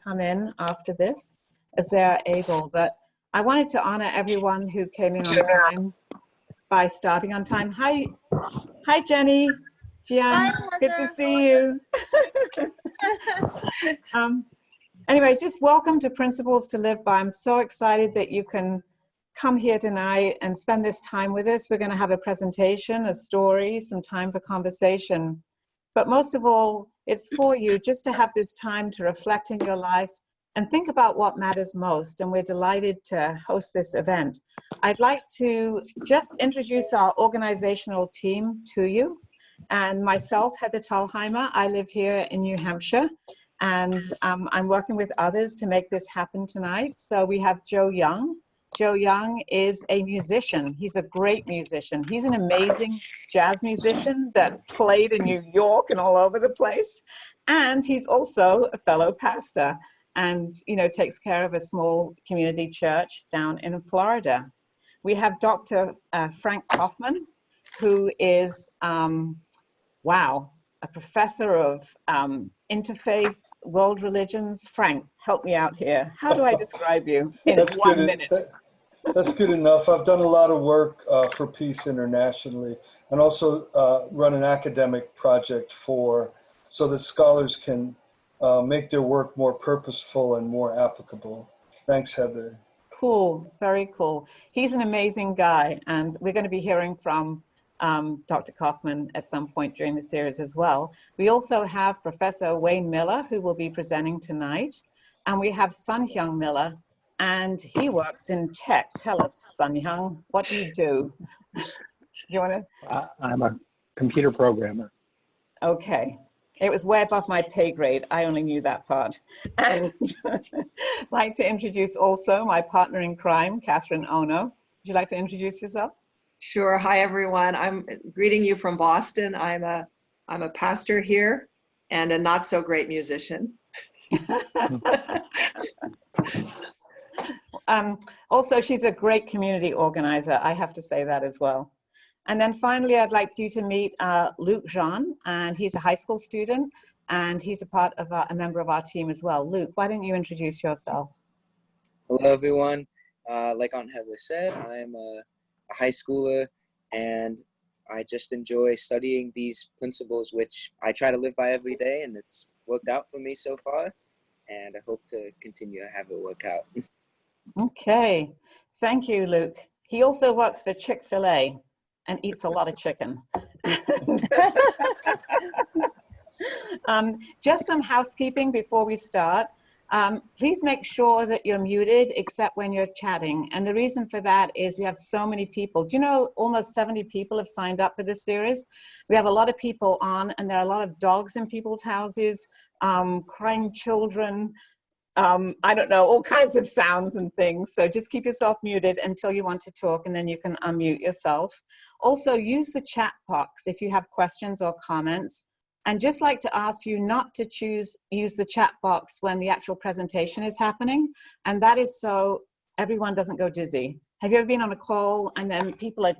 come in after this as they're able. But I wanted to honor everyone who came in on time by starting on time. Hi, Jenny, Jian, good to see you. Anyway, just welcome to Principles to Live By. I'm so excited that you can come here tonight and spend this time with us. We're going to have a presentation, a story, some time for conversation. But most of all, it's for you just to have this time to reflect in your life and think about what matters most. And we're delighted to host this event. I'd like to just introduce our organizational team to you. And myself, Heather Thalheimer, I live here in New Hampshire. And I'm working with others to make this happen tonight. So we have Joe Young. Joe Young is a musician. He's a great musician. He's an amazing jazz musician that played in New York and all over the place. And he's also a fellow pastor and, you know, takes care of a small community church down in Florida. We have Dr. Frank Kaufman, who is, wow, a professor of interfaith world religions. Frank, help me out here. How do I describe you in 1 minute? That's good enough. I've done a lot of work for peace internationally and also run an academic project so that scholars can make their work more purposeful and more applicable. Thanks, Heather. Cool, very cool. He's an amazing guy, and we're going to be hearing from Dr. Kaufman at some point during the series as well. We also have Professor Wayne Miller, who will be presenting tonight, and we have Sun Hyung Miller, and he works in tech. Tell us, Sun Hyung, what do you do? Do you want to? I'm a computer programmer. Okay. It was way above my pay grade. I only knew that part. And I'd like to introduce also my partner in crime, Catherine Ono. Would you like to introduce yourself? Sure. Hi, everyone. I'm greeting you from Boston. I'm a pastor here and a not so great musician. Also, she's a great community organizer. I have to say that as well. And then finally, I'd like you to meet Luke Jean, and he's a high school student, and he's a member of our team as well. Luke, why don't you introduce yourself? Hello, everyone. Like Aunt Heather said, I'm a high schooler, and I just enjoy studying these principles, which I try to live by every day, and it's worked out for me so far, and I hope to continue to have it work out. Okay, thank you, Luke. He also works for Chick-fil-A and eats a lot of chicken. Just some housekeeping before we start. Please make sure that you're muted except when you're chatting. And the reason for that is we have so many people. Do you know almost 70 people have signed up for this series? We have a lot of people on, and there are a lot of dogs in people's houses, crying children, I don't know, all kinds of sounds and things. So just keep yourself muted until you want to talk, and then you can unmute yourself. Also, use the chat box if you have questions or comments. And just like to ask you not to use the chat box when the actual presentation is happening. And that is so everyone doesn't go dizzy. Have you ever been on a call and then people are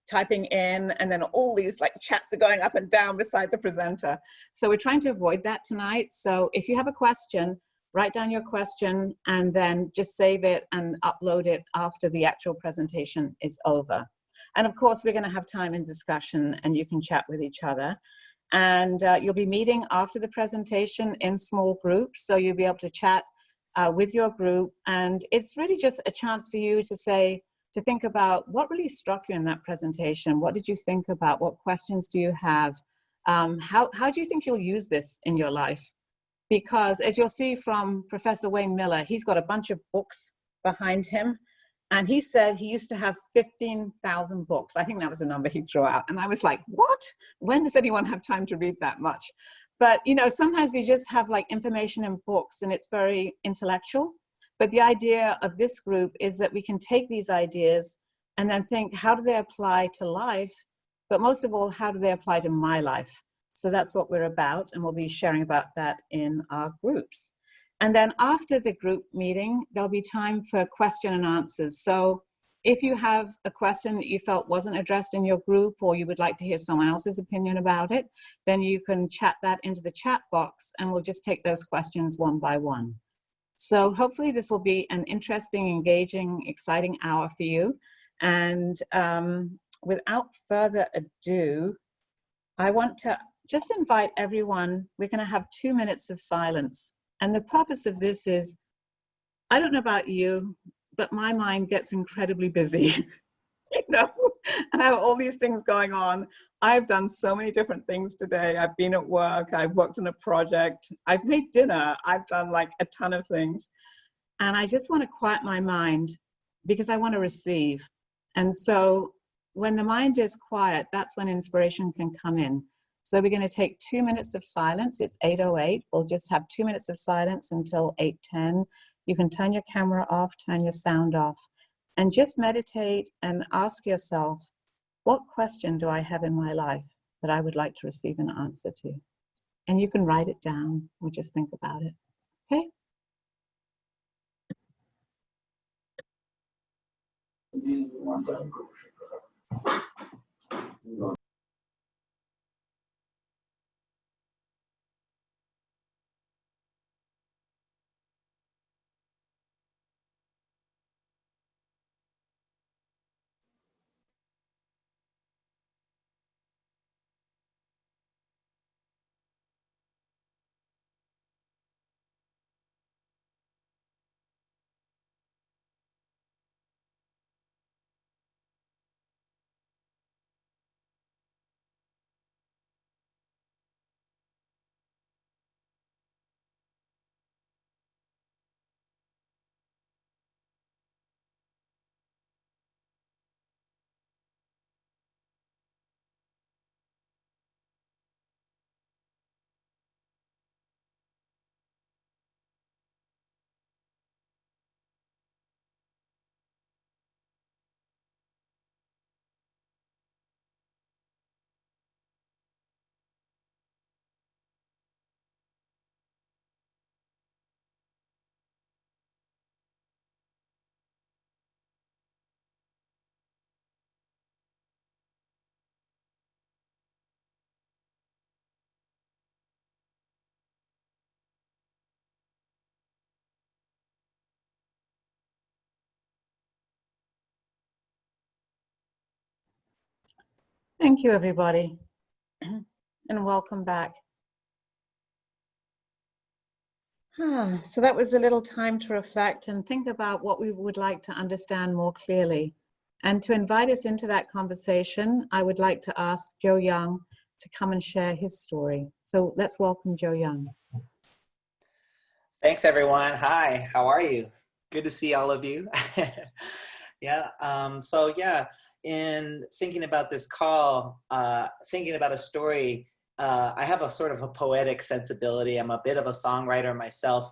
typing in and then all these like chats are going up and down beside the presenter? So we're trying to avoid that tonight. So if you have a question, write down your question and then just save it and upload it after the actual presentation is over. And of course, we're going to have time in discussion and you can chat with each other. And you'll be meeting after the presentation in small groups. So you'll be able to chat with your group. And it's really just a chance for you to think about what really struck you in that presentation. What did you think about? What questions do you have? How do you think you'll use this in your life? Because as you'll see from Professor Wayne Miller, he's got a bunch of books behind him. And he said he used to have 15,000 books. I think that was a number he threw out. And I was like, what? When does anyone have time to read that much? But, you know, sometimes we just have like information in books and it's very intellectual. But the idea of this group is that we can take these ideas and then think, how do they apply to life? But most of all, how do they apply to my life? So that's what we're about. And we'll be sharing about that in our groups. And then after the group meeting, there'll be time for question and answers. So if you have a question that you felt wasn't addressed in your group or you would like to hear someone else's opinion about it, then you can chat that into the chat box and we'll just take those questions one by one. So hopefully this will be an interesting, engaging, exciting hour for you. And without further ado, I want to just invite everyone. We're going to have 2 minutes of silence. And the purpose of this is, I don't know about you, but my mind gets incredibly busy, you know, and I have all these things going on. I've done so many different things today. I've been at work, I've worked on a project, I've made dinner, I've done like a ton of things. And I just want to quiet my mind because I want to receive. And so when the mind is quiet, that's when inspiration can come in. So we're going to take 2 minutes of silence. It's 8:08. We'll just have 2 minutes of silence until 8:10. You can turn your camera off, turn your sound off, and just meditate and ask yourself, what question do I have in my life that I would like to receive an answer to? And you can write it down or just think about it. Okay? Thank you, everybody, and welcome back. So that was a little time to reflect and think about what we would like to understand more clearly. And to invite us into that conversation, I would like to ask Joe Young to come and share his story. So let's welcome Joe Young. Thanks, everyone. Hi, how are you? Good to see all of you. In thinking about this call, thinking about a story, I have a sort of a poetic sensibility. I'm a bit of a songwriter myself,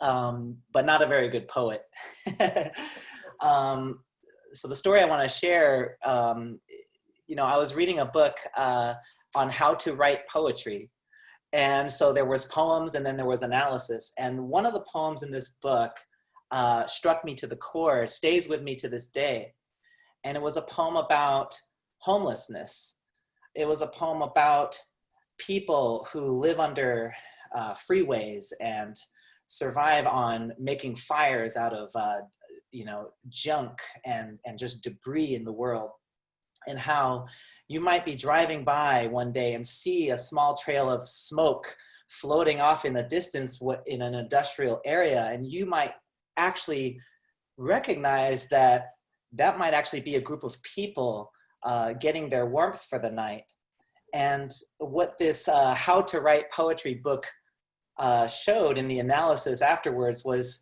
but not a very good poet. So the story I want to share, I was reading a book on how to write poetry. And so there was poems and then there was analysis. And one of the poems in this book struck me to the core, stays with me to this day. And it was a poem about homelessness. It was a poem about people who live under freeways and survive on making fires out of junk and just debris in the world. And how you might be driving by one day and see a small trail of smoke floating off in the distance in an industrial area, and you might actually recognize that that might actually be a group of people getting their warmth for the night. And what this How to Write Poetry book showed in the analysis afterwards was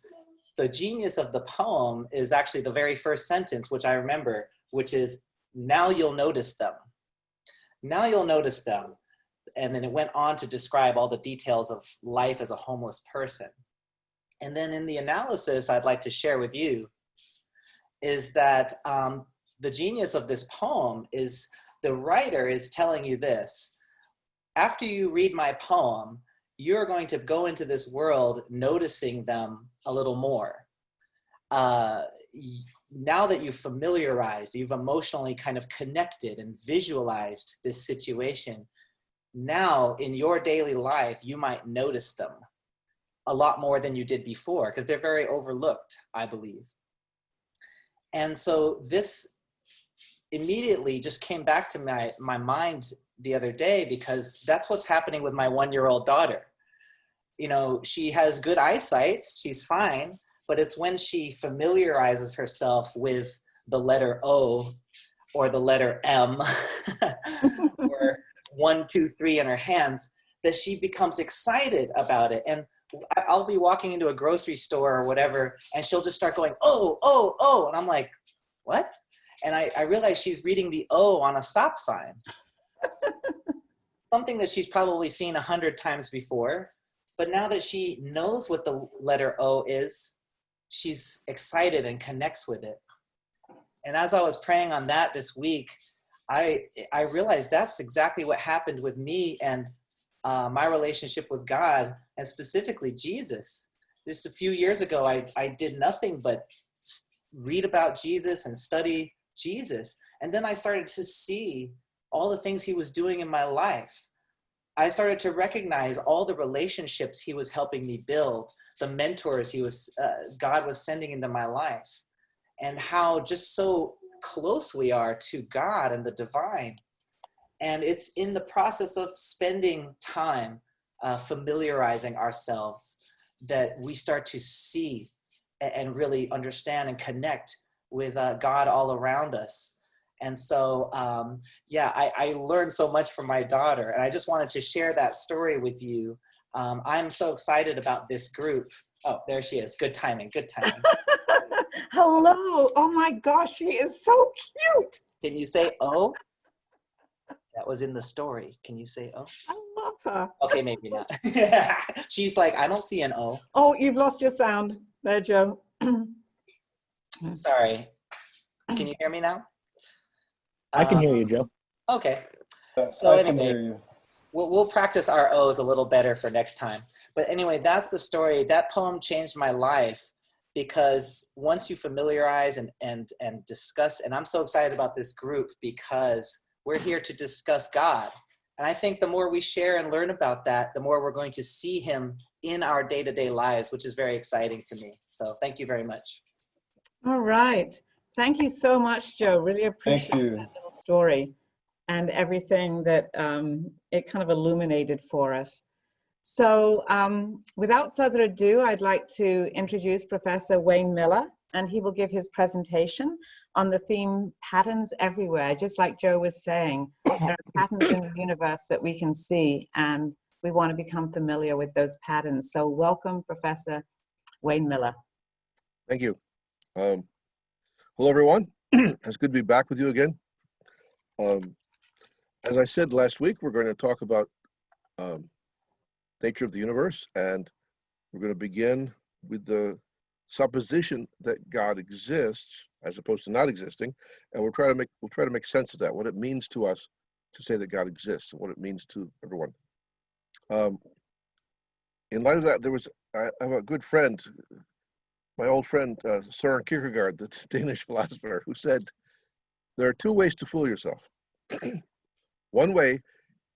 the genius of the poem is actually the very first sentence, which I remember, which is, "Now you'll notice them. Now you'll notice them." And then it went on to describe all the details of life as a homeless person. And then in the analysis I'd like to share with you is that the genius of this poem is the writer is telling you this: after you read my poem, you're going to go into this world noticing them a little more. Now that you've familiarized, you've emotionally kind of connected and visualized this situation, now in your daily life, you might notice them a lot more than you did before, because they're very overlooked, I believe. And so this immediately just came back to my mind the other day, because that's what's happening with my 1-year-old daughter. You know, she has good eyesight, she's fine, but it's when she familiarizes herself with the letter O or the letter M or 1, 2, 3 in her hands that she becomes excited about it. And I'll be walking into a grocery store or whatever, and she'll just start going, oh, oh, oh. And I'm like, what? And I realize she's reading the O on a stop sign. Something that she's probably seen 100 times before. But now that she knows what the letter O is, she's excited and connects with it. And as I was praying on that this week, I realized that's exactly what happened with me and my relationship with God, and specifically Jesus. Just a few years ago, I did nothing but read about Jesus and study Jesus. And then I started to see all the things he was doing in my life. I started to recognize all the relationships he was helping me build, the mentors God was sending into my life, and how just so close we are to God and the divine. And it's in the process of spending time familiarizing ourselves that we start to see and really understand and connect with God all around us. And so, I learned so much from my daughter, and I just wanted to share that story with you. I'm so excited about this group. Oh, there she is. Good timing, good timing. Hello. Oh my gosh, she is so cute. Can you say oh? That was in the story. Can you say oh? I love her. Okay, maybe not. She's like, I don't see an O. Oh, you've lost your sound there, Joe. Sorry. Can you hear me now? I can hear you, Joe. Okay. So I can anyway, hear you. we'll practice our O's a little better for next time. But anyway, that's the story. That poem changed my life, because once you familiarize and discuss, and I'm so excited about this group because we're here to discuss God. And I think the more we share and learn about that, the more we're going to see him in our day-to-day lives, which is very exciting to me. So thank you very much. All right. Thank you so much, Joe. Really appreciate you. that little story and everything that it kind of illuminated for us. So without further ado, I'd like to introduce Professor Wayne Miller, and he will give his presentation on the theme Patterns Everywhere. Just like Joe was saying, there are patterns in the universe that we can see, and we want to become familiar with those patterns. So welcome, Professor Wayne Miller. Thank you. Hello, everyone. It's good to be back with you again. As I said last week, we're going to talk about nature of the universe, and we're going to begin with the supposition that God exists as opposed to not existing, and we'll try to make sense of that, what it means to us to say that God exists, and what it means to everyone. In light of that, I have a good friend, my old friend Søren Kierkegaard, the Danish philosopher, who said, there are two ways to fool yourself. One way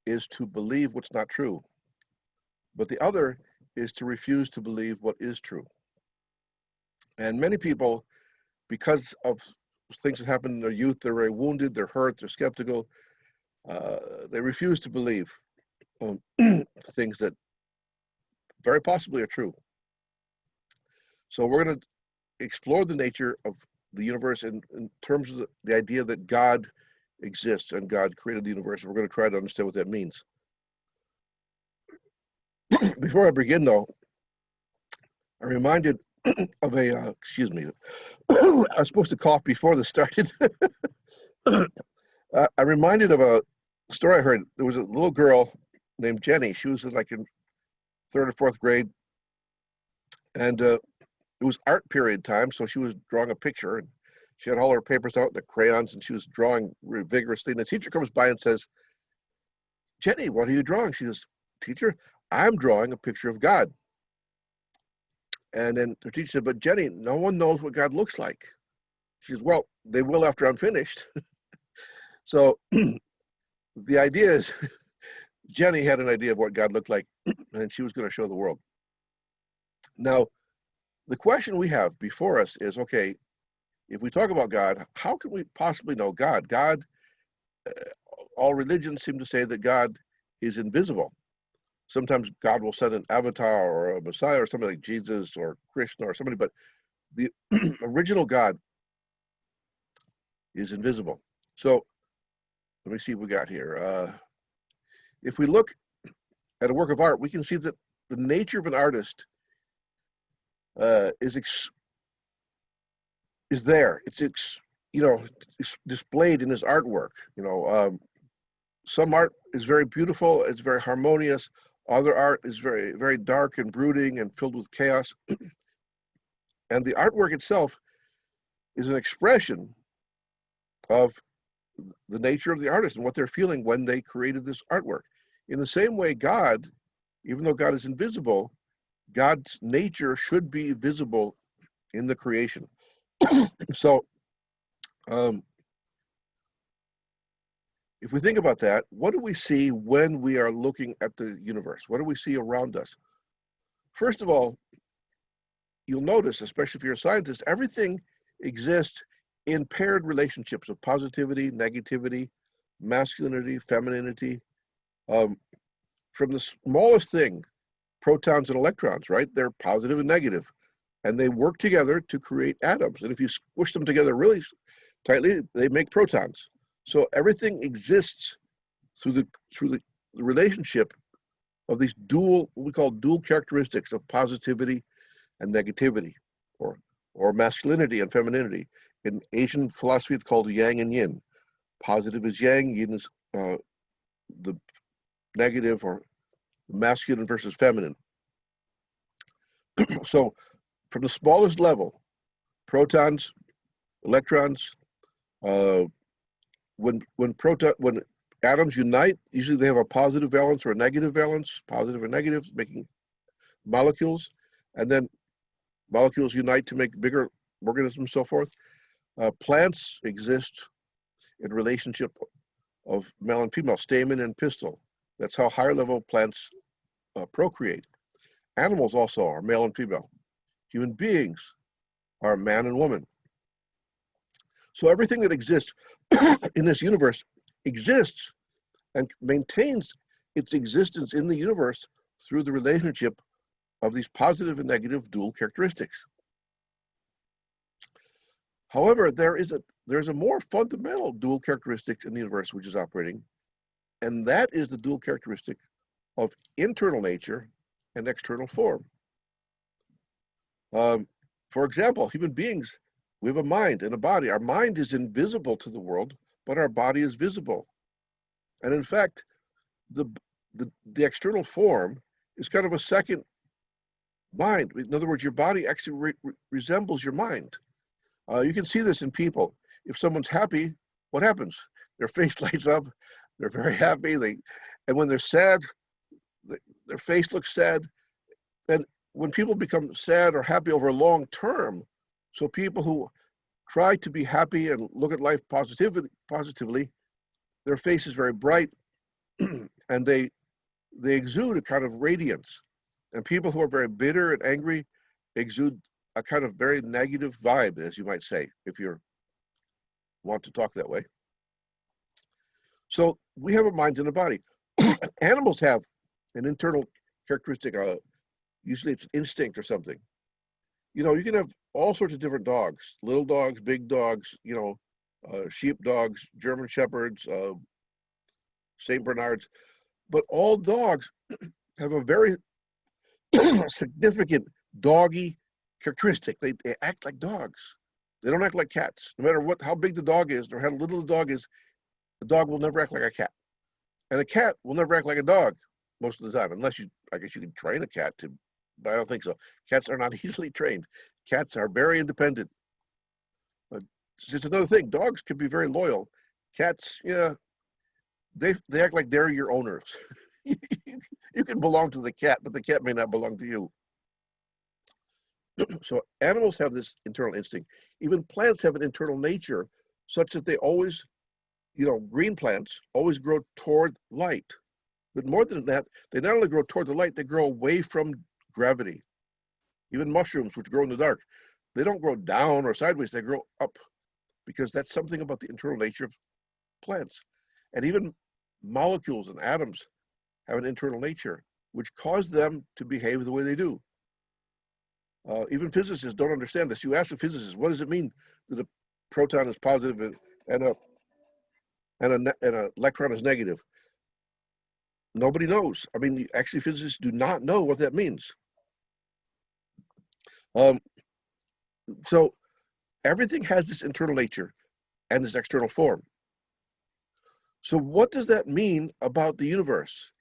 is to believe what's not true, but the other is to refuse to believe what is true. And many people, because of things that happen in their youth, they're very wounded, they're hurt, they're skeptical, they refuse to believe things that very possibly are true. So we're going to explore the nature of the universe in terms of the idea that God exists and God created the universe. We're going to try to understand what that means. Before I begin, though, I'm reminded of a, excuse me, I was supposed to cough before this started. I'm reminded of a story I heard. There was a little girl named Jenny. She was like in 3rd or 4th grade, and it was art period time, so she was drawing a picture, and she had all her papers out, the crayons, and she was drawing vigorously. And the teacher comes by and says, Jenny, what are you drawing? She says, teacher, I'm drawing a picture of God. And then the teacher said, but Jenny, no one knows what God looks like. She says, well, they will after I'm finished. So the idea is, Jenny had an idea of what God looked like, and she was going to show the world. Now, the question we have before us is, okay, if we talk about God, how can we possibly know God? God, all religions seem to say that God is invisible. Sometimes God will send an avatar or a Messiah or somebody like Jesus or Krishna or somebody, but the original God is invisible. So let me see what we got here. If we look at a work of art, we can see that the nature of an artist is there. It's displayed in his artwork. Some art is very beautiful. It's very harmonious. Other art is very, very dark and brooding and filled with chaos. And the artwork itself is an expression of the nature of the artist and what they're feeling when they created this artwork. In the same way, God, even though God is invisible, God's nature should be visible in the creation. So, if we think about that, what do we see when we are looking at the universe? What do we see around us? First of all, you'll notice, especially if you're a scientist, everything exists in paired relationships of positivity, negativity, masculinity, femininity. From the smallest thing, protons and electrons, right? They're positive and negative, and they work together to create atoms. And if you squish them together really tightly, they make protons. So everything exists through the relationship of these what we call dual characteristics of positivity and negativity, or masculinity and femininity. In Asian philosophy, it's called yang and yin. Positive is yang, yin is the negative, or masculine versus feminine. So from the smallest level, protons, electrons, when atoms unite, usually they have a positive valence or a negative valence, positive or negative, making molecules, and then molecules unite to make bigger organisms and so forth. Plants exist in relationship of male and female, stamen and pistil. That's how higher level plants procreate. Animals also are male and female. Human beings are man and woman. So everything that exists in this universe exists and maintains its existence in the universe through the relationship of these positive and negative dual characteristics. However, there's a more fundamental dual characteristic in the universe which is operating, and that is the dual characteristic of internal nature and external form. For example, human beings, we have a mind and a body. Our mind is invisible to the world, but our body is visible. And in fact, the external form is kind of a second mind. In other words, your body actually resembles your mind. You can see this in people. If someone's happy, what happens? Their face lights up. They're very happy. And when they're sad, their face looks sad. And when people become sad or happy over a long term, so people who try to be happy and look at life positively, their face is very bright, and they exude a kind of radiance. And people who are very bitter and angry exude a kind of very negative vibe, as you might say, if you want to talk that way. So we have a mind and a body. Animals have an internal characteristic. Usually it's instinct or something. You can have all sorts of different dogs, little dogs, big dogs, sheep dogs, German shepherds, St. Bernards, but all dogs have a very significant doggy characteristic. They act like dogs. They don't act like cats. No matter how big the dog is or how little the dog is, the dog will never act like a cat. And a cat will never act like a dog most of the time, unless I guess you can train a cat to, but I don't think so. Cats are not easily trained. Cats are very independent. But it's just another thing. Dogs can be very loyal. Cats, yeah, they act like they're your owners. You can belong to the cat, but the cat may not belong to you. So animals have this internal instinct. Even plants have an internal nature such that they always, green plants always grow toward light. But more than that, they not only grow toward the light, they grow away from gravity. Even mushrooms, which grow in the dark, they don't grow down or sideways, they grow up, because that's something about the internal nature of plants. And even molecules and atoms have an internal nature, which cause them to behave the way they do. Even physicists don't understand this. You ask a physicist, what does it mean that a proton is positive and an electron is negative? Nobody knows. I mean, actually, physicists do not know what that means. So everything has this internal nature and this external form. So what does that mean about the universe?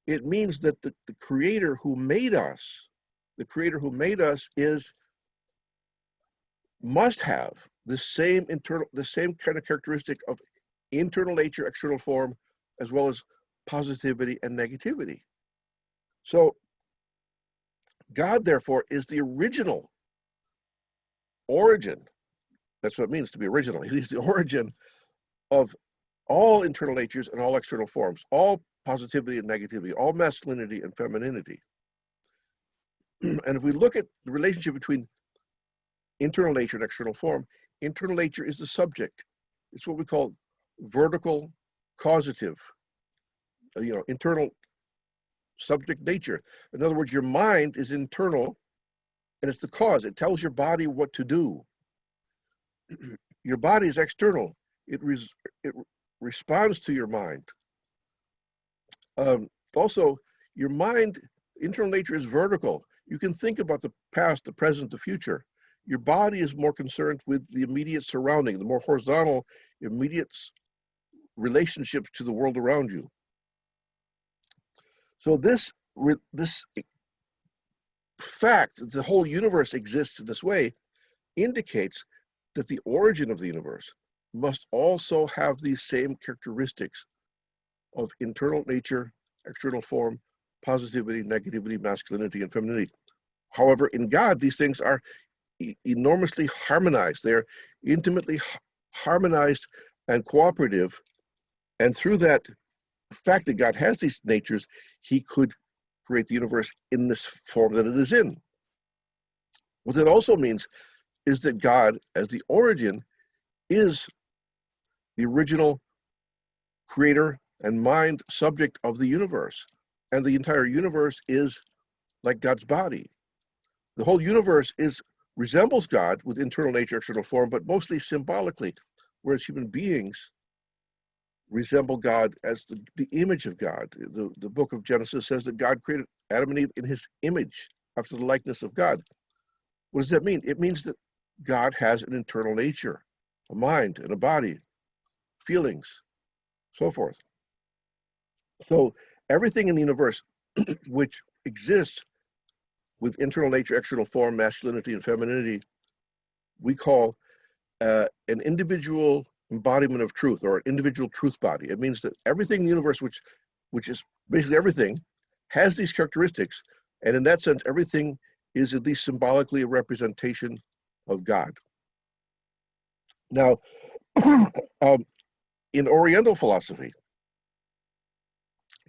It means that the creator who made us, must have the same kind of characteristic of internal nature, external form, as well as positivity and negativity. So God, therefore, is the original origin. That's what it means to be original. He's the origin of all internal natures and all external forms, all positivity and negativity, all masculinity and femininity. And if we look at the relationship between internal nature and external form, internal nature is the subject. It's what we call vertical causative, internal subject nature. In other words, your mind is internal and it's the cause. It tells your body what to do. Your body is external. It responds to your mind. Also, your mind, internal nature is vertical. You can think about the past, the present, the future. Your body is more concerned with the immediate surrounding, the more horizontal, immediate relationships to the world around you. So this fact that the whole universe exists in this way indicates that the origin of the universe must also have these same characteristics of internal nature, external form, positivity, negativity, masculinity, and femininity. However, in God, these things are enormously harmonized. They're intimately harmonized and cooperative. And through that fact that God has these natures, he could create the universe in this form that it is in. What that also means is that God, as the origin, is the original creator and mind subject of the universe. And the entire universe is like God's body. The whole universe resembles God with internal nature, external form, but mostly symbolically, whereas human beings resemble God as the image of God. The book of Genesis says that God created Adam and Eve in his image, after the likeness of God. What does that mean? It means that God has an internal nature, a mind and a body, feelings, so forth. So everything in the universe which exists with internal nature, external form, masculinity, and femininity, we call an individual embodiment of truth, or an individual truth body. It means that everything in the universe, which is basically everything, has these characteristics, and in that sense, everything is at least symbolically a representation of God. Now, in Oriental philosophy,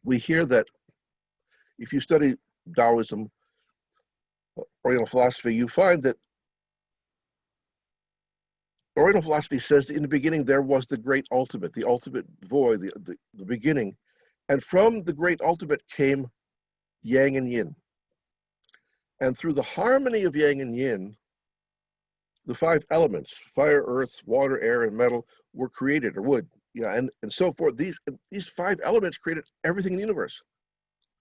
we hear that if you study Taoism, Oriental philosophy, you find that Oriental philosophy says that in the beginning there was the great ultimate, the ultimate void, the beginning. And from the great ultimate came yang and yin. And through the harmony of yang and yin, the five elements, fire, earth, water, air, and metal, were created, or wood. Yeah, and so forth. These five elements created everything in the universe.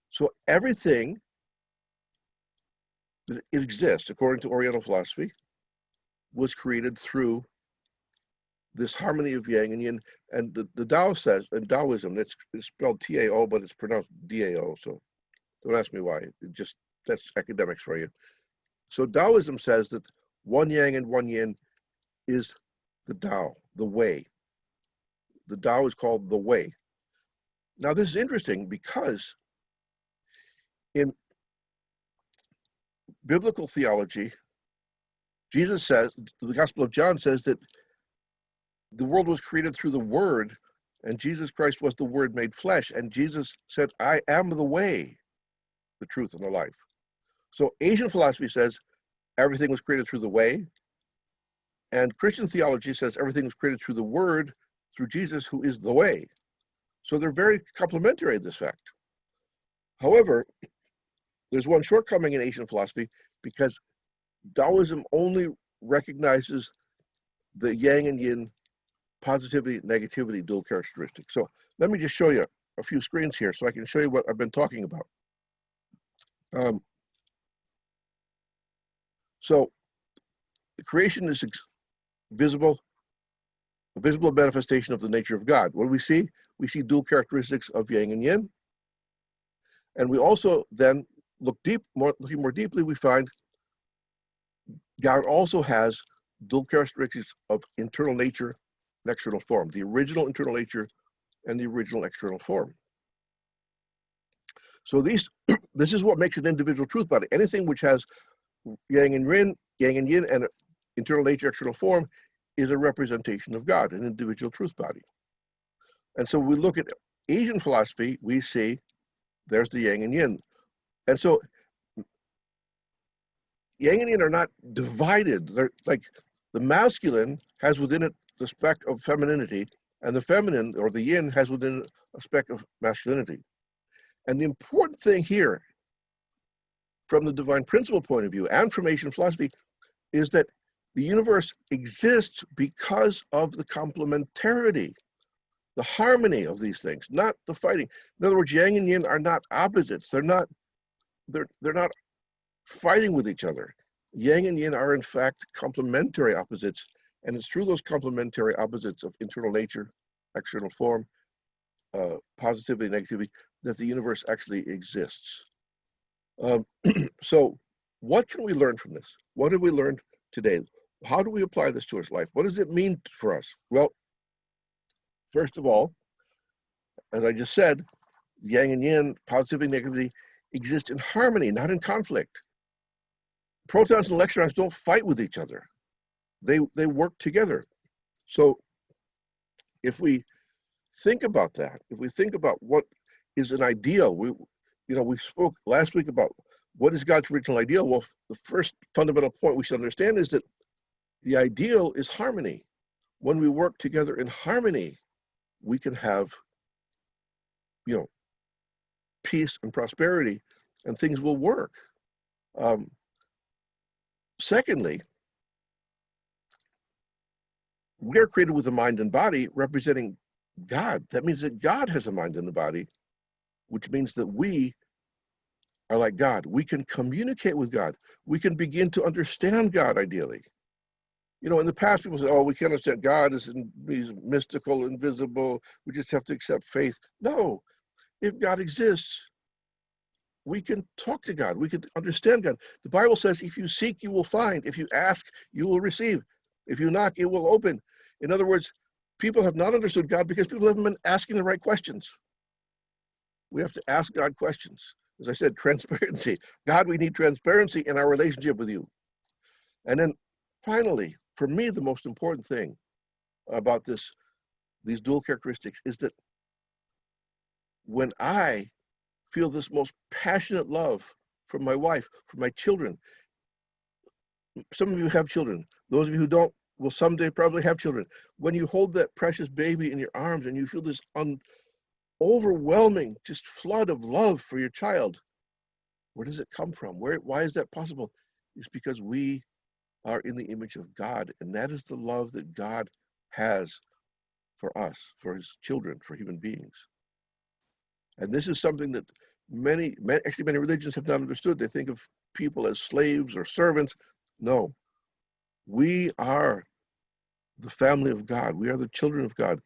So everything that exists, according to Oriental philosophy, was created through this harmony of yang and yin. And the Tao says, in Taoism, it's spelled T-A-O, but it's pronounced D-A-O, so don't ask me why. That's academics for you. So Taoism says that one yang and one yin is the Tao, the way. The Tao is called the way. Now this is interesting because in biblical theology, Jesus says, the Gospel of John says that the world was created through the Word, and Jesus Christ was the Word made flesh, and Jesus said, I am the way, the truth, and the life. So Asian philosophy says everything was created through the way. And Christian theology says everything was created through the Word, through Jesus, who is the way. So they're very complementary in this fact. However, there's one shortcoming in Asian philosophy, because Taoism only recognizes the yang and yin, positivity, negativity, dual characteristics. So let me just show you a few screens here so I can show you what I've been talking about. So the creation is visible, a visible manifestation of the nature of God. What do we see? We see dual characteristics of yang and yin. And we also then looking more deeply, we find God also has dual characteristics of internal nature and external form, the original internal nature and the original external form. So this is what makes an individual truth body. Anything which has yang and yin, and internal nature, external form, is a representation of God, an individual truth body. And so we look at Asian philosophy, we see there's the yang and yin. And so yang and yin are not divided. They're like the masculine has within it the speck of femininity, and the feminine, or the yin, has within it a speck of masculinity. And the important thing here, from the divine principle point of view and from Asian philosophy, is that the universe exists because of the complementarity, the harmony of these things, not the fighting. In other words, yang and yin are not opposites. They're not fighting with each other. Yang and yin are in fact complementary opposites, and it's through those complementary opposites of internal nature, external form, positivity, negativity, that the universe actually exists. So what can we learn from this? What have we learned today? How do we apply this to our life? What does it mean for us? Well, first of all, as I just said, yang and yin, positivity, negativity, exist in harmony, not in conflict. Protons and electrons don't fight with each other. They work together. So if we think about that, if we think about what is an ideal, we spoke last week about what is God's original ideal. Well, the first fundamental point we should understand is that the ideal is harmony. When we work together in harmony, we can have, peace and prosperity, and things will work. Secondly, we are created with a mind and body representing God. That means that God has a mind and a body, which means that we are like God. We can communicate with God. We can begin to understand God ideally. In the past, people say, oh, we can't understand God. He's mystical, invisible. We just have to accept faith. No, if God exists, we can talk to God. We can understand God. The Bible says, if you seek, you will find. If you ask, you will receive. If you knock, it will open. In other words, people have not understood God because people haven't been asking the right questions. We have to ask God questions. As I said, transparency. God, we need transparency in our relationship with you. And then finally, for me, the most important thing about these dual characteristics is that when I feel this most passionate love from my wife, from my children, some of you have children. Those of you who don't will someday probably have children. When you hold that precious baby in your arms and you feel this overwhelming just flood of love for your child, where does it come from? Why is that possible? It's because we are in the image of God, and that is the love that God has for us, for his children, for human beings. And this is something that many religions have not understood. They think of people as slaves or servants. No, we are the family of God. We are the children of God.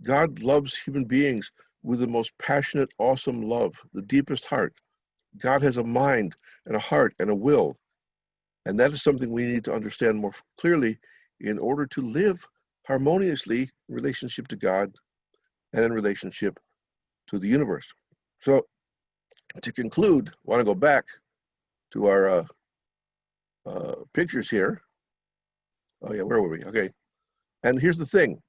God loves human beings with the most passionate, awesome love, the deepest heart. God has a mind and a heart and a will. And that is something we need to understand more clearly in order to live harmoniously in relationship to God and in relationship to the universe. So to conclude, I want to go back to our pictures here. Oh yeah, where were we? Okay. And here's the thing.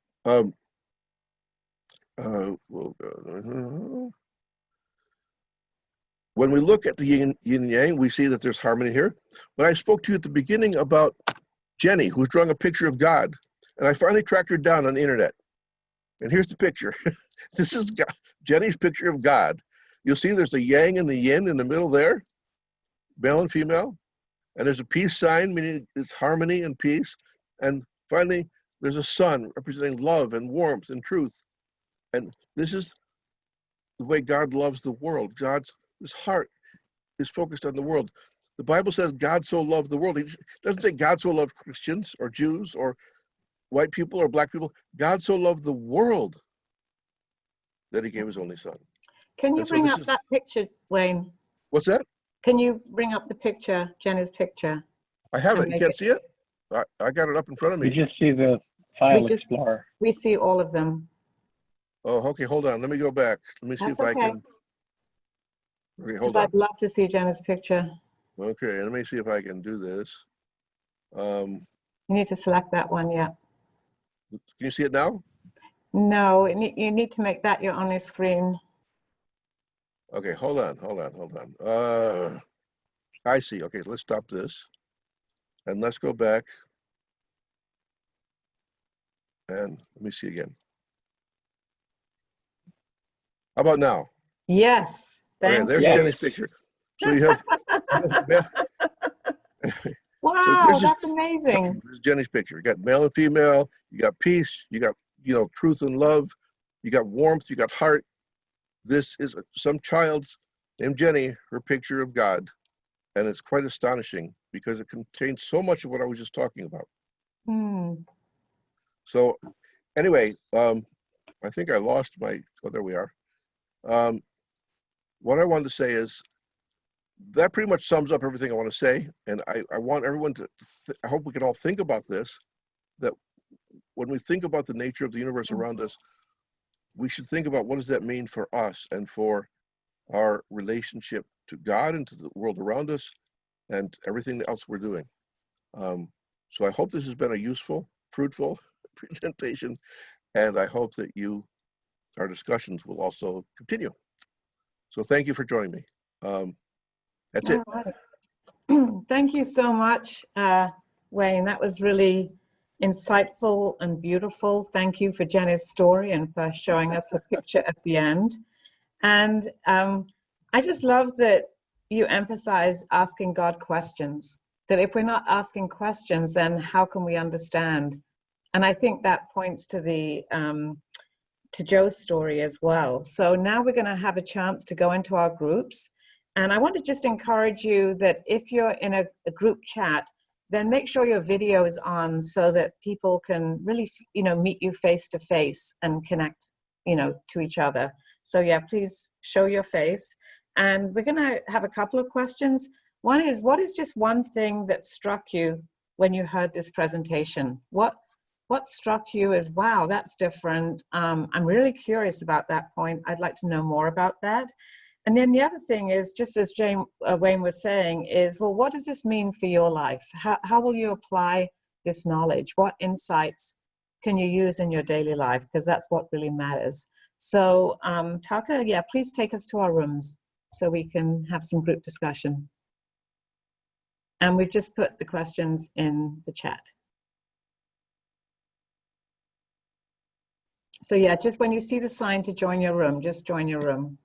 When we look at the yin and yang, we see that there's harmony here. But I spoke to you at the beginning about Jenny, who's drawing a picture of God. And I finally tracked her down on the internet. And here's the picture. This is Jenny's picture of God. You'll see there's a yang and the yin in the middle there, male and female. And there's a peace sign, meaning it's harmony and peace. And finally, there's a sun representing love and warmth and truth. And this is the way God loves the world. His heart is focused on the world. The Bible says God so loved the world. It doesn't say God so loved Christians or Jews or white people or black people. God so loved the world that he gave his only son. Can you bring up that picture, Wayne? What's that? Can you bring up the picture, Jenny's picture? I have it. You can't see it? I got it up in front of me. You just see the file explorer. We see all of them. Oh, okay. Hold on. Let me go back. Let me see if I can. Okay, hold on. I'd love to see Jenny's picture. Okay, let me see if I can do this. You need to select that one, yeah. Can you see it now? No, you need to make that your only screen. Okay, hold on. I see. Okay, let's stop this. And let's go back. And let me see again. How about now? Yes. Okay, there's Jenny's picture. So you have. Wow, so that's amazing. This is Jenny's picture. You got male and female. You got peace. You got truth and love. You got warmth. You got heart. This is some child's named Jenny. Her picture of God, and it's quite astonishing because it contains so much of what I was just talking about. So, anyway, I think I lost my. Oh, there we are. What I wanted to say is that pretty much sums up everything I want to say. And I want everyone to, I hope we can all think about this, that when we think about the nature of the universe around us, we should think about what does that mean for us and for our relationship to God and to the world around us and everything else we're doing. So I hope this has been a useful, fruitful presentation. And I hope that our discussions will also continue. So thank you for joining me. That's it. Right. Thank you so much, Wayne. That was really insightful and beautiful. Thank you for Jenny's story and for showing us a picture at the end. And I just love that you emphasize asking God questions, that if we're not asking questions, then how can we understand? And I think that points to to Joe's story as well. So now we're going to have a chance to go into our groups. And I want to just encourage you that if you're in a group chat, then make sure your video is on so that people can really, meet you face to face and connect, to each other. So yeah, please show your face. And we're going to have a couple of questions. One is, what is just one thing that struck you when you heard this presentation? What struck you as, wow, that's different. I'm really curious about that point. I'd like to know more about that. And then the other thing is, just as Wayne was saying, is, well, what does this mean for your life? How will you apply this knowledge? What insights can you use in your daily life? Because that's what really matters. So Taka, yeah, please take us to our rooms so we can have some group discussion. And we've just put the questions in the chat. So yeah, just when you see the sign to join your room, just join your room.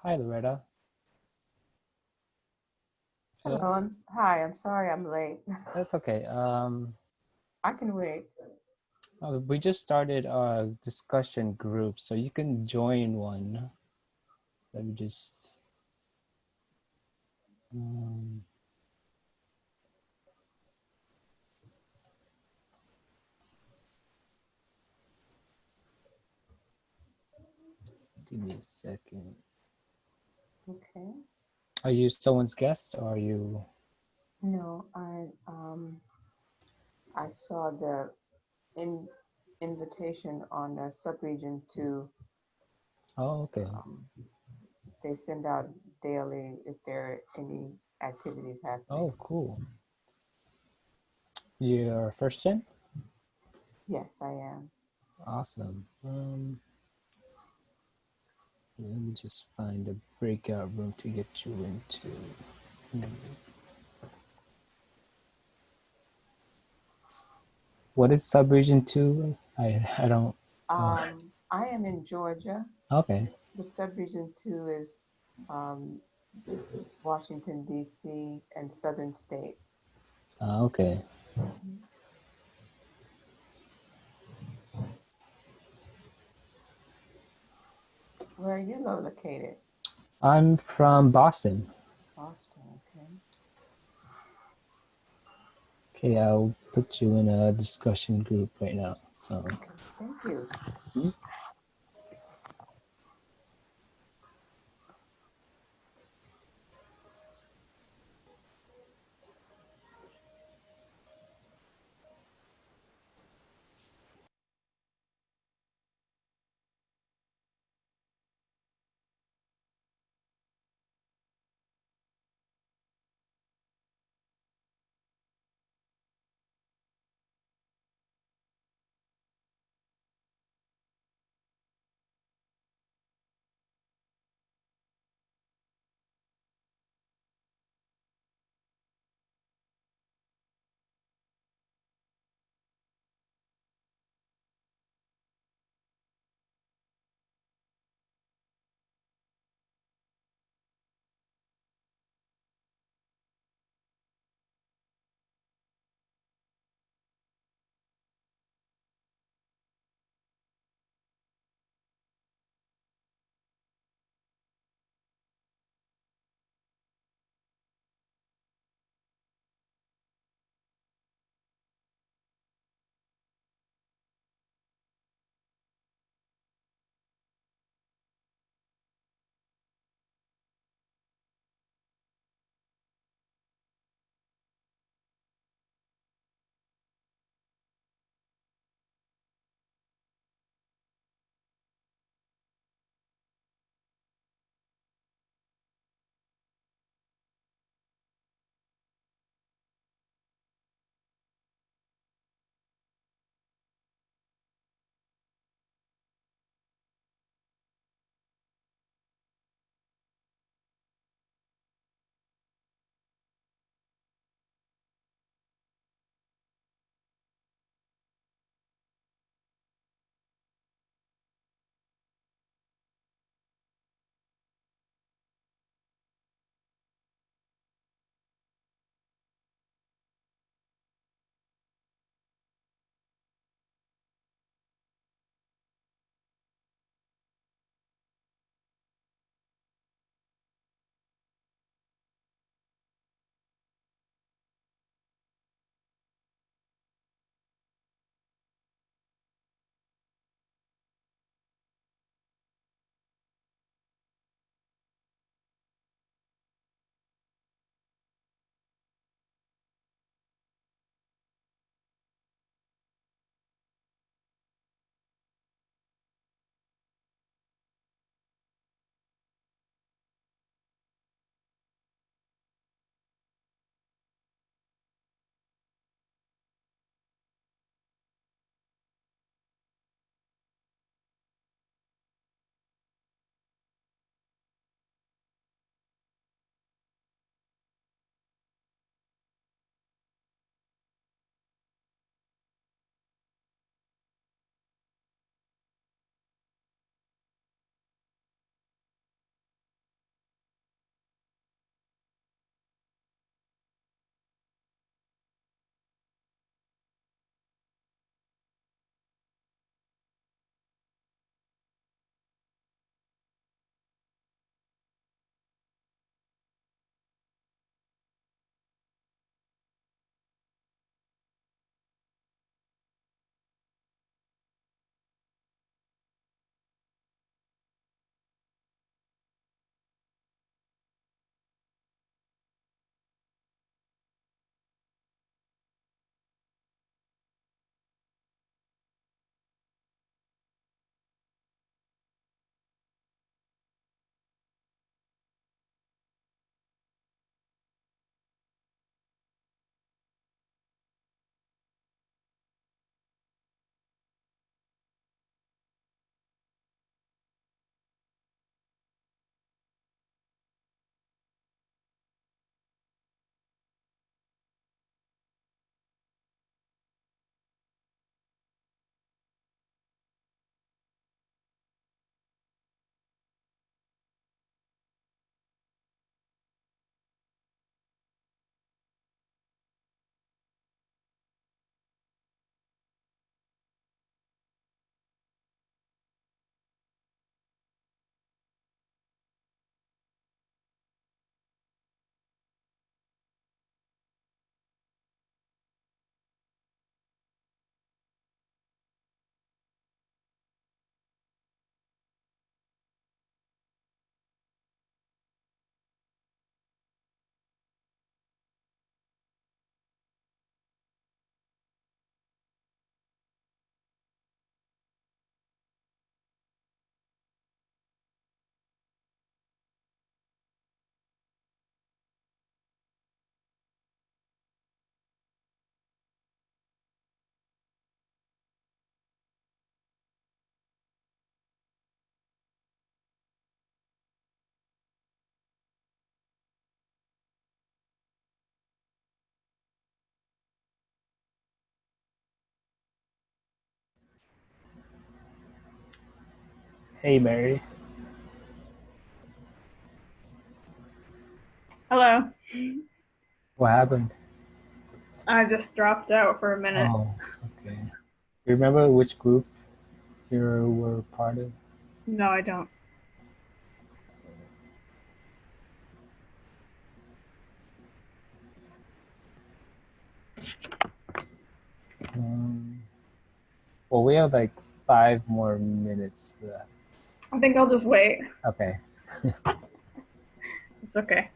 Hi, Loretta. Hello? Hello. Hi, I'm sorry I'm late. That's okay. I can wait. We just started a discussion group, so you can join one. Let me just. Give me a second. Okay. Are you someone's guest, or are you? No, I saw the invitation on the subregion 2. Oh, okay. They send out daily if there are any activities happening. Oh, cool. You're first gen? Yes, I am. Awesome. Let me just find a breakout room to get you into. What is subregion 2? I don't. I am in Georgia. Okay. The subregion 2 is Washington, D.C. and southern states. Okay. Where are you located? I'm from Boston. Boston, okay. Okay, I'll put you in a discussion group right now. So. Okay, thank you. Hey, Mary. Hello. What happened? I just dropped out for a minute. Oh, okay. You remember which group you were part of? No, I don't. Well, we have like 5 more minutes left. I think I'll just wait. Okay. It's okay.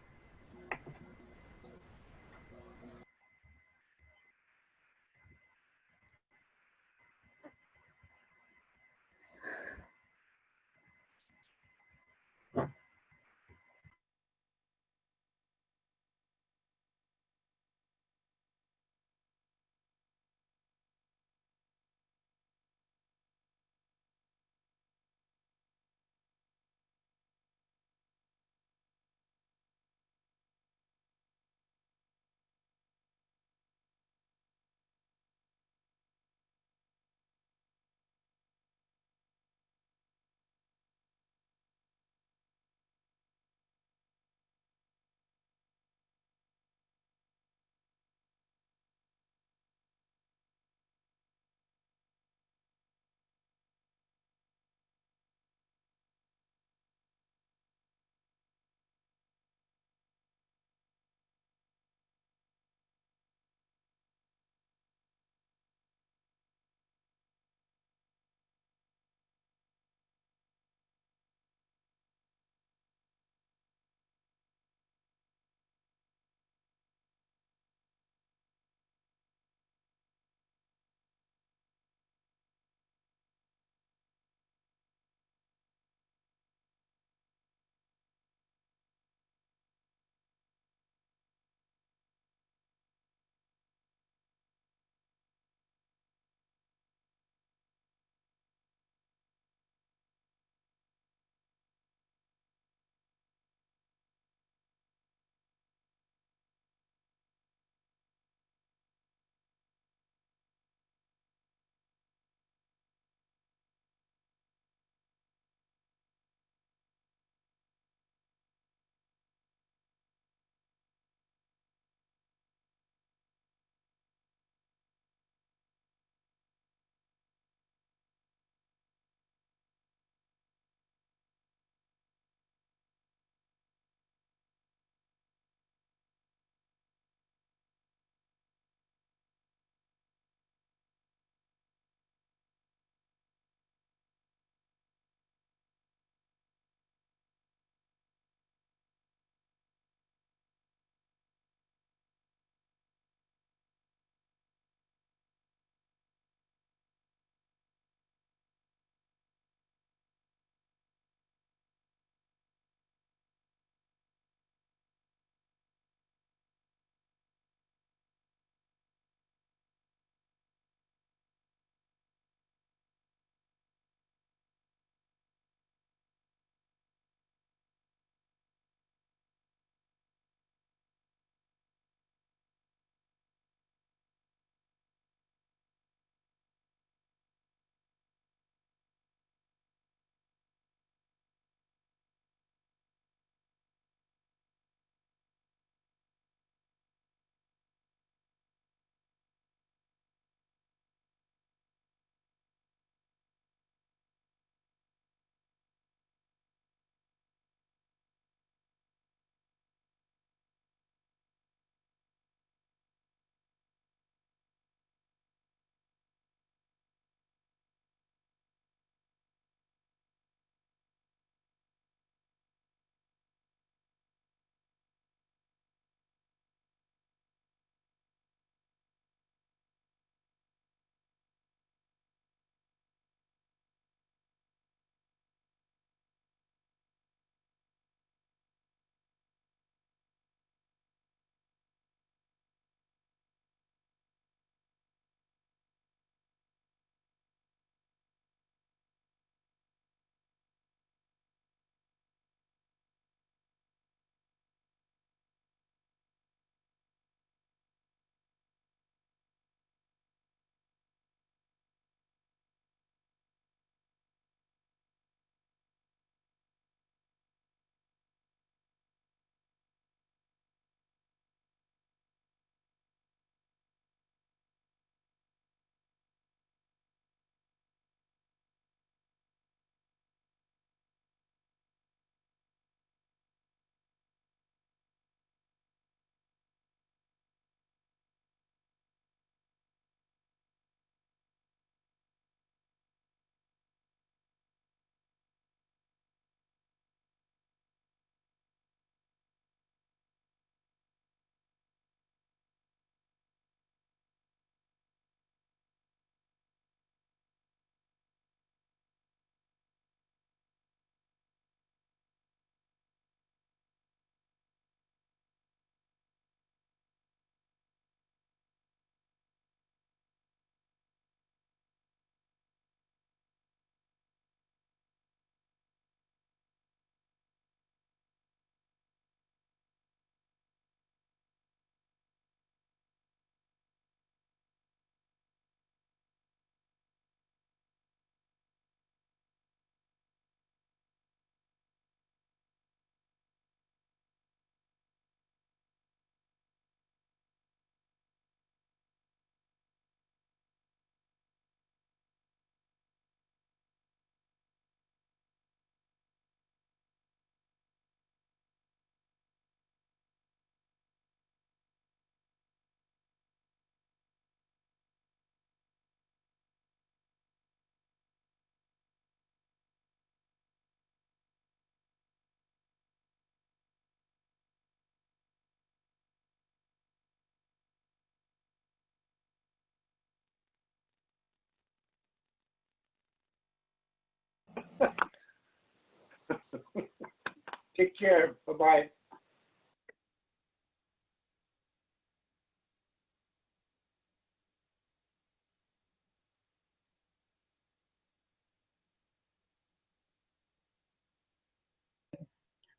Take care. Bye-bye.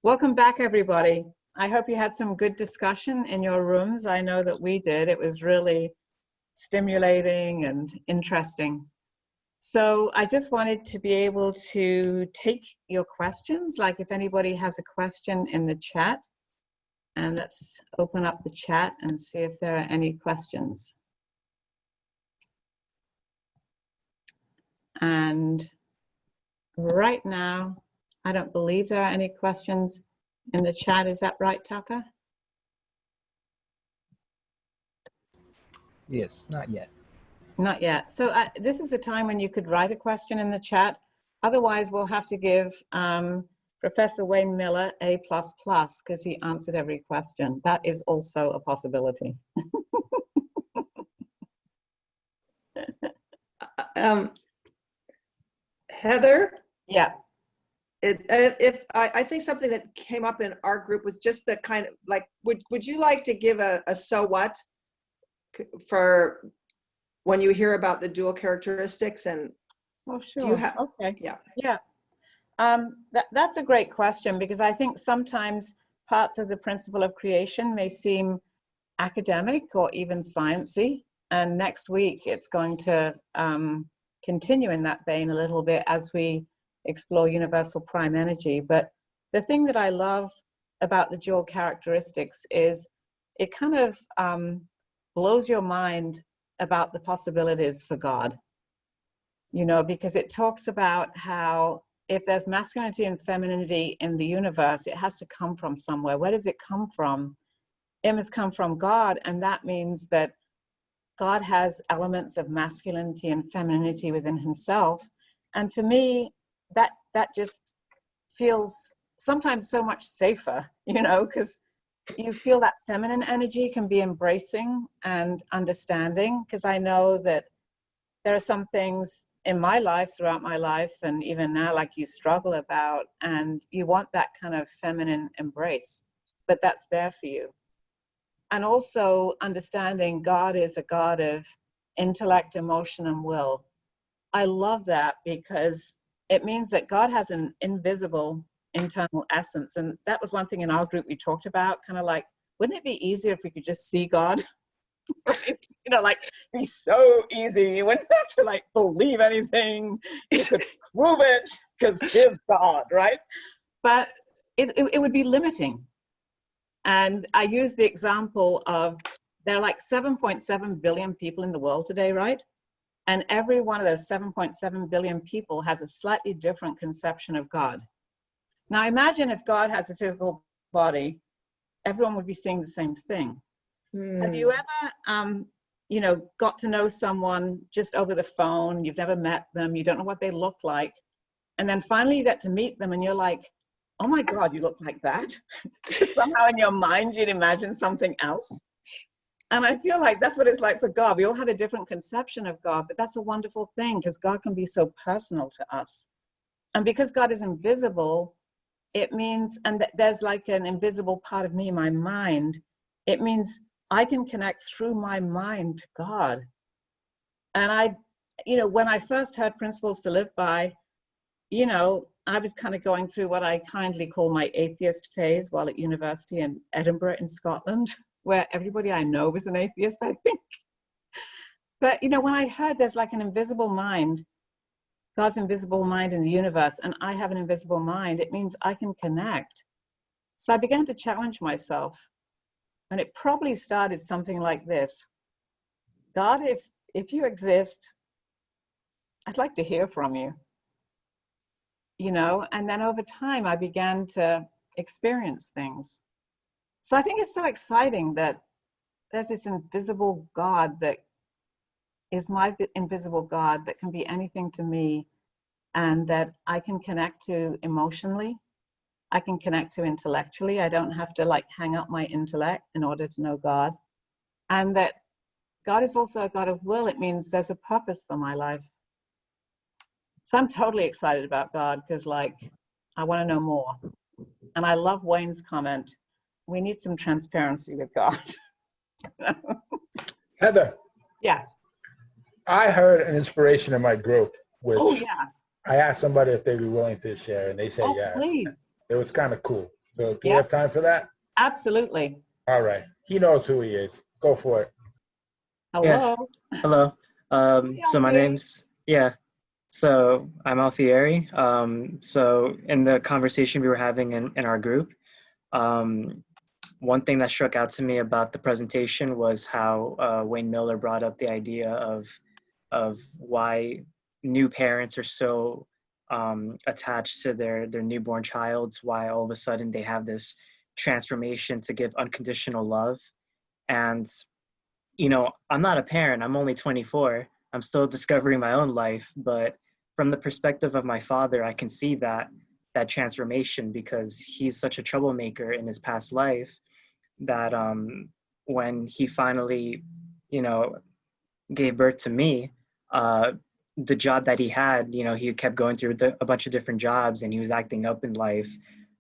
Welcome back, everybody. I hope you had some good discussion in your rooms. I know that we did. It was really stimulating and interesting. So I just wanted to be able to take your questions, like if anybody has a question in the chat. And let's open up the chat and see if there are any questions. And right now, I don't believe there are any questions in the chat. Is that right, Taka? Yes, not yet. Not yet. So this is a time when you could write a question in the chat. Otherwise, we'll have to give Professor Wayne Miller A++ because he answered every question. That is also a possibility. Heather? Yeah. I think something that came up in our group was just the kind of like, would you like to give a so what for when you hear about the dual characteristics? And oh, sure. Do you have? Okay. Yeah. Yeah. That's a great question, because I think sometimes parts of the principle of creation may seem academic or even sciencey. And next week it's going to continue in that vein a little bit as we explore universal prime energy. But the thing that I love about the dual characteristics is it kind of blows your mind about the possibilities for God, you know, because it talks about how if there's masculinity and femininity in the universe, it has to come from somewhere. Where does it come from? It must come from God, and that means that God has elements of masculinity and femininity within himself. And for me, that just feels sometimes so much safer, you know, because you feel that feminine energy can be embracing and understanding, because I know that there are some things in my life, throughout my life, and even now, like you struggle about, and you want that kind of feminine embrace, but that's there for you. And also understanding God is a God of intellect, emotion, and will. I love that because it means that God has an invisible internal essence. And that was one thing in our group we talked about, kind of like, wouldn't it be easier if we could just see God? Right? You know, like, be so easy. You wouldn't have to like believe anything. You could prove it because here's God, right? But it would be limiting. And I use the example of, there are like 7.7 billion people in the world today, right? And every one of those 7.7 billion people has a slightly different conception of God. Now imagine if God has a physical body, everyone would be seeing the same thing. Have you ever, you know, got to know someone just over the phone, you've never met them, you don't know what they look like, and then finally you get to meet them and you're like, oh my God, you look like that? Somehow in your mind you'd imagine something else. And I feel like that's what it's like for God. We all have a different conception of God, but that's a wonderful thing because God can be so personal to us. And because God is invisible, it means, and there's like an invisible part of me, my mind, it means I can connect through my mind to God. And I, you know, when I first heard Principles to Live By, you know, I was kind of going through what I kindly call my atheist phase while at university in Edinburgh in Scotland, where everybody I know was an atheist, I think. But, you know, when I heard there's like an invisible mind, God's invisible mind in the universe, and I have an invisible mind, it means I can connect. So I began to challenge myself. And it probably started something like this. God, if you exist, I'd like to hear from you. You know, and then over time I began to experience things. So I think it's so exciting that there's this invisible God that is my invisible God that can be anything to me, and that I can connect to emotionally. I can connect to intellectually. I don't have to like hang up my intellect in order to know God. And that God is also a God of will. It means there's a purpose for my life. So I'm totally excited about God because, like, I want to know more. And I love Wayne's comment. We need some transparency with God. Heather, Yeah. I heard an inspiration in my group, which Oh, yeah. I asked somebody if they'd be willing to share, and they said Oh, yes. please. It was kind of cool. So do we Yep. have time for that? Absolutely. All right. He knows who he is. Go for it. Hello. Hello. So my Alfieri. name's, so I'm Alfieri. So in the conversation we were having in our group, one thing that struck out to me about the presentation was how Wayne Miller brought up the idea of why new parents are so attached to their newborn childs, why all of a sudden they have this transformation to give unconditional love. And I'm not a parent, I'm only 24. I'm still discovering my own life, but from the perspective of my father, I can see that transformation because he's such a troublemaker in his past life that when he finally, gave birth to me, the job that he had, he kept going through a bunch of different jobs and he was acting up in life.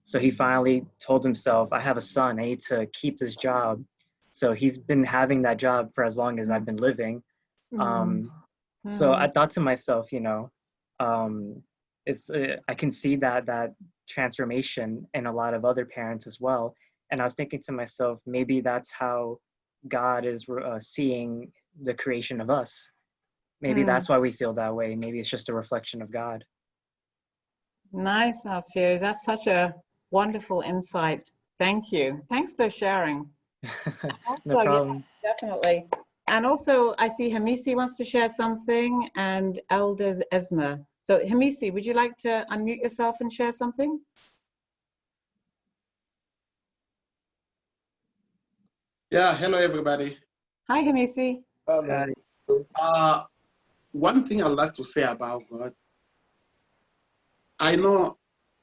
So he finally told himself, I have a son, I need to keep this job. So he's been having that job for as long as I've been living. So I thought to myself, I can see that transformation in a lot of other parents as well. And I was thinking to myself, maybe that's how God is seeing the creation of us. Maybe that's why we feel that way. Maybe it's just a reflection of God. Nice, Alfieri. That's such a wonderful insight. Thank you. Thanks for sharing. Also, No problem. yeah, definitely. And also, I see Hamisi wants to share something and Elders Esma. So Hamisi, would you like to unmute yourself and share something? Yeah, hello everybody. Hi, Hamisi. One thing I'd like to say about God, I know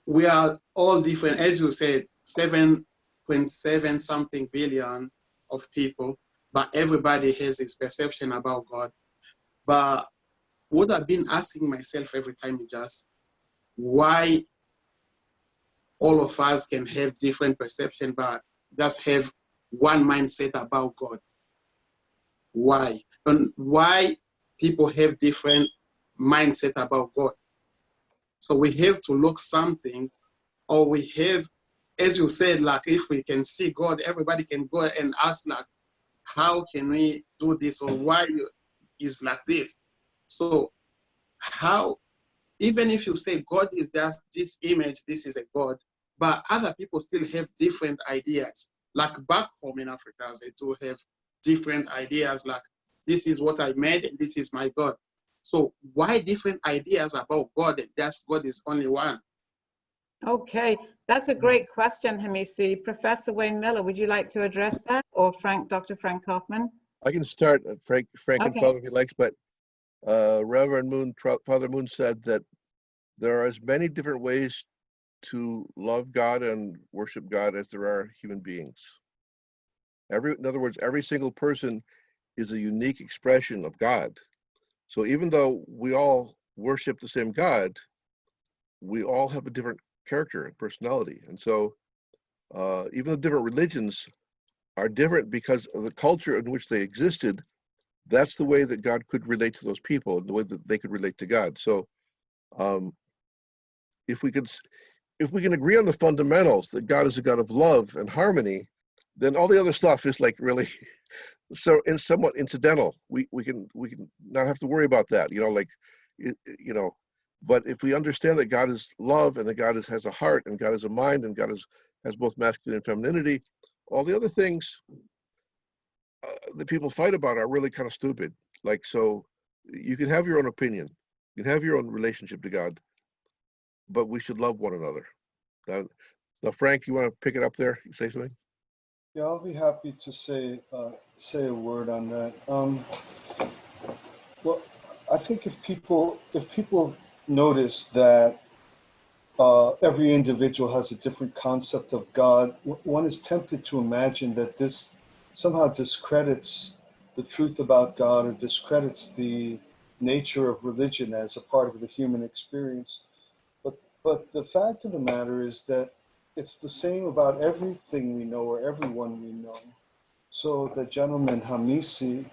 we are all different, as you said, 7.7 something billion of people, but everybody has his perception about God. But what I've been asking myself every time is just why all of us can have different perception, but just have one mindset about God. Why? And why people have different mindset about God. So we have to look something, or we have, as you said, like if we can see God, everybody can go and ask like, how can we do this, or why is like this? So how, even if you say God is just this image, this is a God, but other people still have different ideas. Like back home in Africa, they do have different ideas, like this is what I made and this is my God. So why different ideas about God and just God is only one? Okay, that's a great question, Hamisi. Professor Wayne Miller, would you like to address that, or Dr. Frank Kaufman? I can start, Frank can Okay. follow if he likes, but Reverend Moon, Father Moon said that there are as many different ways to love God and worship God as there are human beings. In other words, every single person is a unique expression of God. So even though we all worship the same God, we all have a different character and personality. And so even the different religions are different because of the culture in which they existed. That's the way that God could relate to those people and the way that they could relate to God. So if we can agree on the fundamentals that God is a God of love and harmony, then all the other stuff is like really so it's somewhat incidental. We can not have to worry about that, but if we understand that God is love and that God has a heart and God has a mind and God has both masculine and femininity, all the other things that people fight about are really kind of stupid. Like, so you can have your own opinion, you can have your own relationship to God, but we should love one another. Now Frank, you want to pick it up there? Say something? Yeah, I'll be happy to say a word on that. Well, I think if people notice that every individual has a different concept of God, one is tempted to imagine that this somehow discredits the truth about God or discredits the nature of religion as a part of the human experience. But the fact of the matter is that it's the same about everything we know or everyone we know. So the gentleman Hamisi,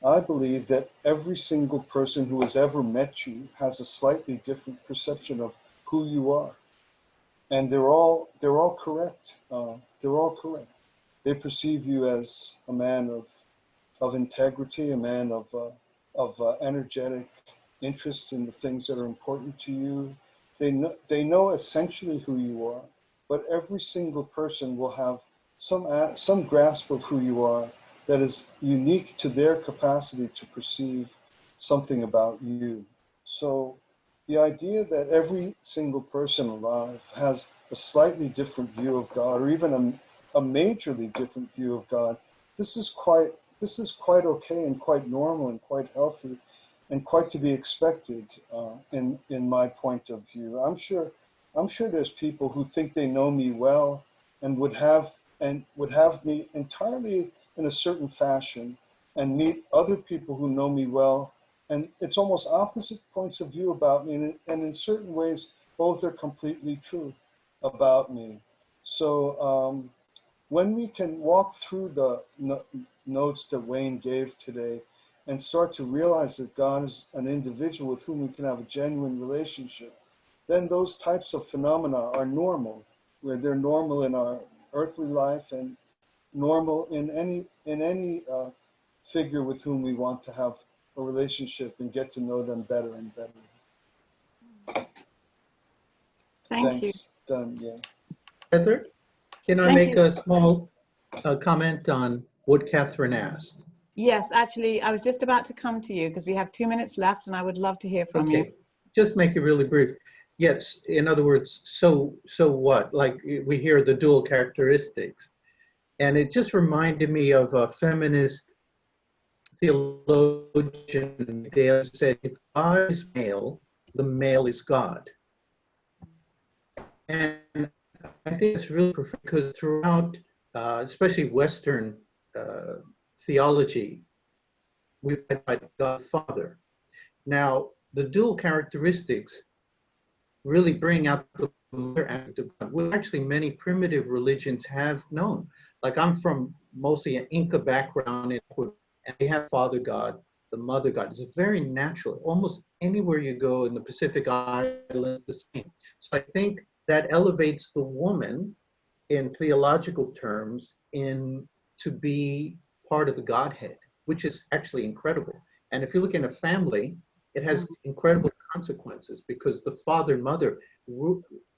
I believe that every single person who has ever met you has a slightly different perception of who you are, and they're all correct. They're all correct. They perceive you as a man of integrity, a man of energetic interest in the things that are important to you. They know essentially who you are, but every single person will have some grasp of who you are that is unique to their capacity to perceive something about you. So the idea that every single person alive has a slightly different view of God, or even a majorly different view of God, this is quite okay and quite normal and quite healthy and quite to be expected in my point of view. I'm sure there's people who think they know me well and would have me entirely in a certain fashion, and meet other people who know me well, and it's almost opposite points of view about me, and in certain ways both are completely true about me. So when we can walk through the notes that Wayne gave today and start to realize that God is an individual with whom we can have a genuine relationship, then those types of phenomena are normal, where they're normal in our earthly life and normal in any figure with whom we want to have a relationship and get to know them better and better. Thank you. Thanks. Done. Yeah. Heather, can I Thank make you. a small comment on what Catherine asked? Yes, actually, I was just about to come to you because we have 2 minutes left and I would love to hear from you. Okay, just make it really brief. Yes, in other words, so what? Like we hear the dual characteristics. And it just reminded me of a feminist theologian. They said, if God is male, the male is God. And I think it's really profound because throughout, especially Western theology, we've had God Father. Now, the dual characteristics really bring out the mother aspect of God, which actually many primitive religions have known. Like I'm from mostly an Inca background, and they have Father God, the Mother God. It's very natural. Almost anywhere you go in the Pacific Islands, the same. So I think that elevates the woman in theological terms to be part of the Godhead, which is actually incredible. And if you look in a family, it has incredible consequences because the father and mother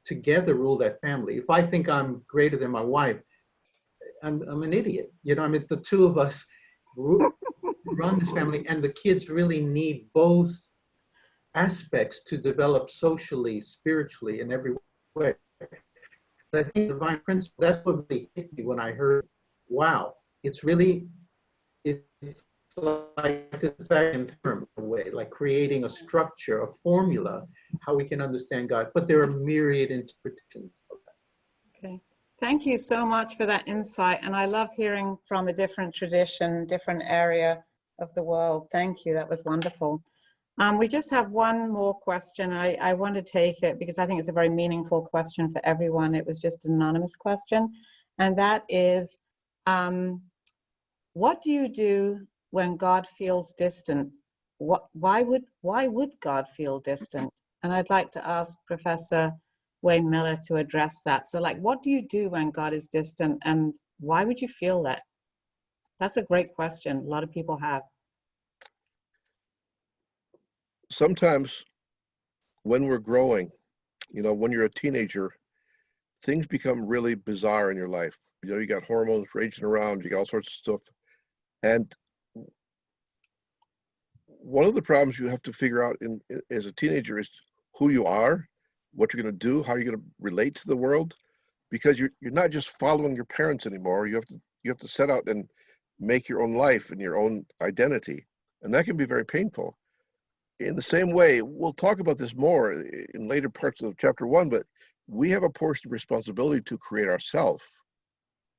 together rule that family. If I think I'm greater than my wife, I'm an idiot. You know, I mean, the two of us run this family, and the kids really need both aspects to develop socially, spiritually, in every way. I think divine principle, that's what really hit me when I heard, wow, it's like this second term in a way, like creating a structure, a formula, how we can understand God, but there are myriad interpretations of that. Okay. Thank you so much for that insight. And I love hearing from a different tradition, different area of the world. Thank you. That was wonderful. We just have one more question. I want to take it because I think it's a very meaningful question for everyone. It was just an anonymous question. And that is, what do you do when God feels distant? Why would God feel distant? And I'd like to ask Professor Wayne Miller to address that. So like, what do you do when God is distant and why would you feel that? That's a great question. A lot of people have. Sometimes when we're growing, you know, when you're a teenager, things become really bizarre in your life. You know, you got hormones raging around, you got all sorts of stuff. And one of the problems you have to figure out as a teenager is who you are, what you're going to do, how you're going to relate to the world, because you're not just following your parents anymore. You have to set out and make your own life and your own identity, and that can be very painful. In the same way, we'll talk about this more in later parts of chapter 1, but we have a portion of responsibility to create ourselves.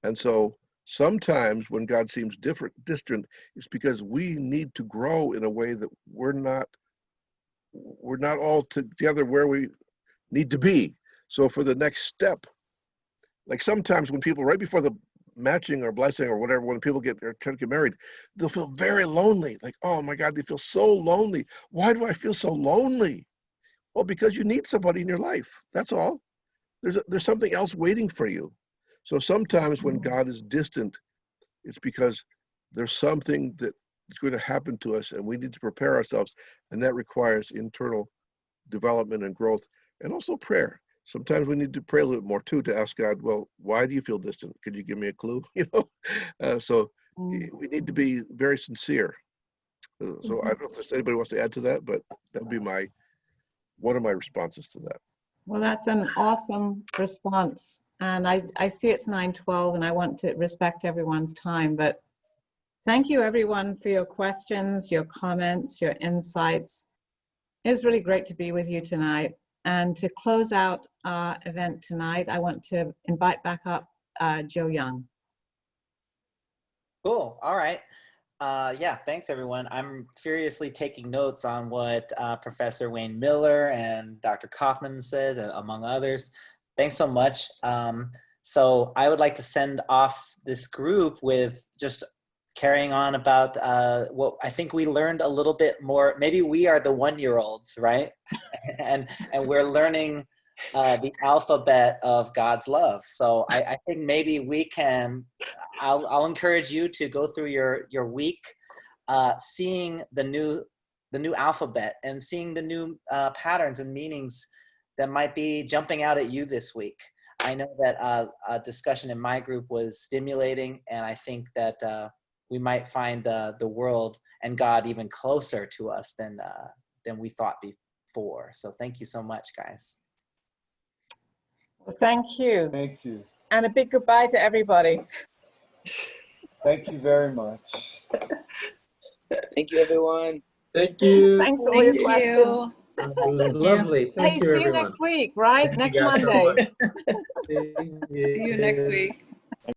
And so sometimes when God seems distant, it's because we need to grow in a way that we're not we're not all together where we need to be. So for the next step, like sometimes when people, right before the matching or blessing or whatever, when people are trying to get married, they'll feel very lonely. Like, oh my God, they feel so lonely. Why do I feel so lonely? Well, because you need somebody in your life. That's all. There's something else waiting for you. So sometimes when God is distant, it's because there's something that is going to happen to us and we need to prepare ourselves. And that requires internal development and growth and also prayer. Sometimes we need to pray a little bit more too, to ask God, well, why do you feel distant? Could you give me a clue? So we need to be very sincere. So I don't know if there's anybody wants to add to that, but that would be one of my responses to that. Well, that's an awesome response. And I see it's 9:12 and I want to respect everyone's time, but thank you everyone for your questions, your comments, your insights. It was really great to be with you tonight. And to close out our event tonight, I want to invite back up Joe Young. Cool. All right. Yeah, thanks everyone. I'm furiously taking notes on what Professor Wayne Miller and Dr. Kaufman said, among others. Thanks so much. So I would like to send off this group with just carrying on about what I think we learned a little bit more. Maybe we are the 1-year-olds, right? and we're learning the alphabet of God's love. So I think maybe we can, I'll encourage you to go through your week seeing the new alphabet and seeing the new patterns and meanings that might be jumping out at you this week. I know that a discussion in my group was stimulating, and I think that we might find the world and God even closer to us than we thought before. So thank you so much, guys. Well, thank you. Thank you. And a big goodbye to everybody. Thank you very much. Thank you, everyone. Thank you. Thanks for all your questions. It was lovely. Thank Hey, you, see you everyone. next week, right? Thank Next you guys so Monday. much. See you next week.